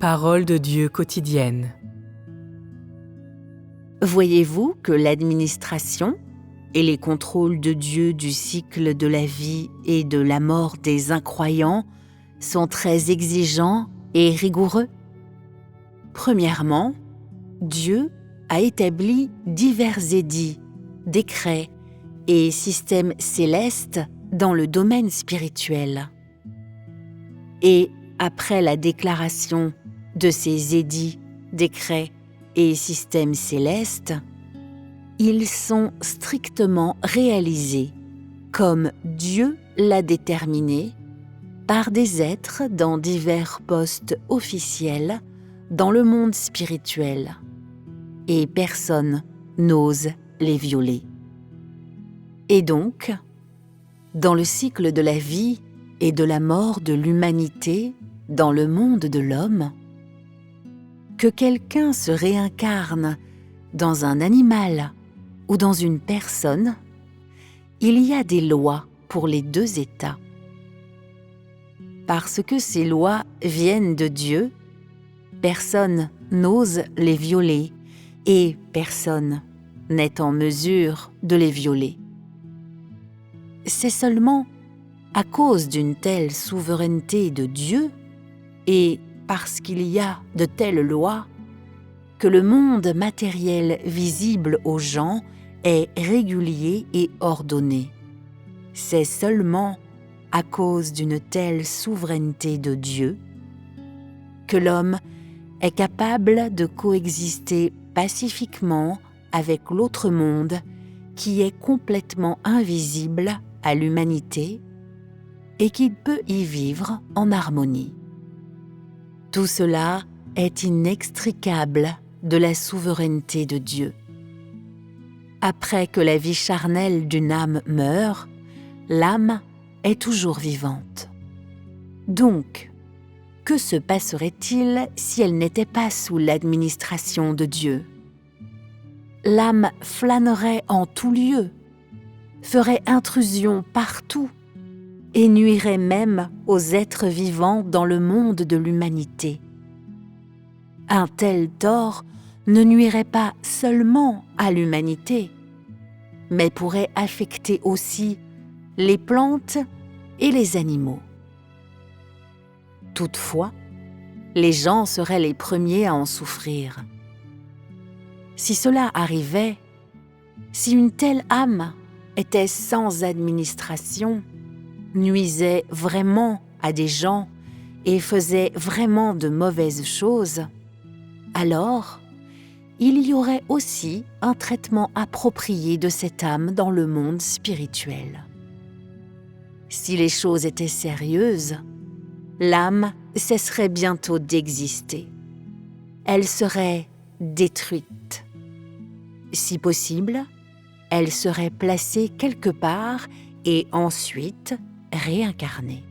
Parole de Dieu quotidienne. Voyez-vous que l'administration et les contrôles de Dieu du cycle de la vie et de la mort des incroyants sont très exigeants et rigoureux? Premièrement, Dieu a établi divers édits, décrets et systèmes célestes dans le domaine spirituel. Et après la déclaration de ces édits, décrets et systèmes célestes, ils sont strictement réalisés comme Dieu l'a déterminé par des êtres dans divers postes officiels dans le monde spirituel, et personne n'ose les violer. Et donc, dans le cycle de la vie et de la mort de l'humanité dans le monde de l'homme, que quelqu'un se réincarne dans un animal ou dans une personne, il y a des lois pour les deux états. Parce que ces lois viennent de Dieu, personne n'ose les violer et personne n'est en mesure de les violer. C'est seulement à cause d'une telle souveraineté de Dieu et parce qu'il y a de telles lois que le monde matériel visible aux gens est régulier et ordonné. C'est seulement à cause d'une telle souveraineté de Dieu que l'homme est capable de coexister pacifiquement avec l'autre monde qui est complètement invisible à l'humanité et qu'il peut y vivre en harmonie. Tout cela est inextricable de la souveraineté de Dieu. Après que la vie charnelle d'une âme meurt, l'âme est toujours vivante. Donc, que se passerait-il si elle n'était pas sous l'administration de Dieu? L'âme flânerait en tout lieu, ferait intrusion partout et nuirait même aux êtres vivants dans le monde de l'humanité. Un tel tort ne nuirait pas seulement à l'humanité, mais pourrait affecter aussi les plantes et les animaux. Toutefois, les gens seraient les premiers à en souffrir. Si cela arrivait, si une telle âme était sans administration, nuisait vraiment à des gens et faisait vraiment de mauvaises choses, alors il y aurait aussi un traitement approprié de cette âme dans le monde spirituel. Si les choses étaient sérieuses, l'âme cesserait bientôt d'exister. Elle serait détruite. Si possible, elle serait placée quelque part et ensuite réincarnée.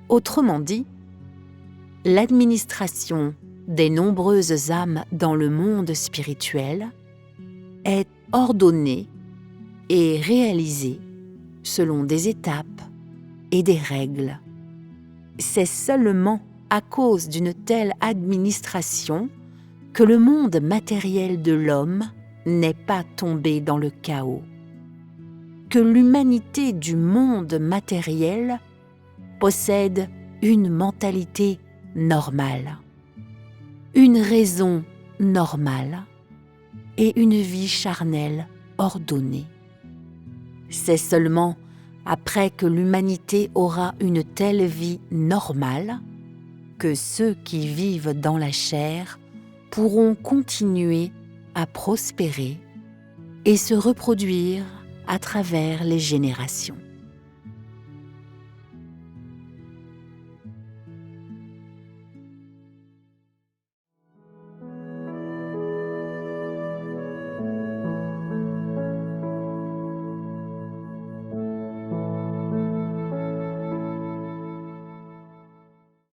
Autrement dit, l'administration des nombreuses âmes dans le monde spirituel est ordonnée et réalisée selon des étapes et des règles. C'est seulement à cause d'une telle administration que le monde matériel de l'homme n'est pas tombé dans le chaos, que l'humanité du monde matériel possède une mentalité normale, une raison normale et une vie charnelle ordonnée. C'est seulement après que l'humanité aura une telle vie normale que ceux qui vivent dans la chair pourront continuer à prospérer et se reproduire à travers les générations.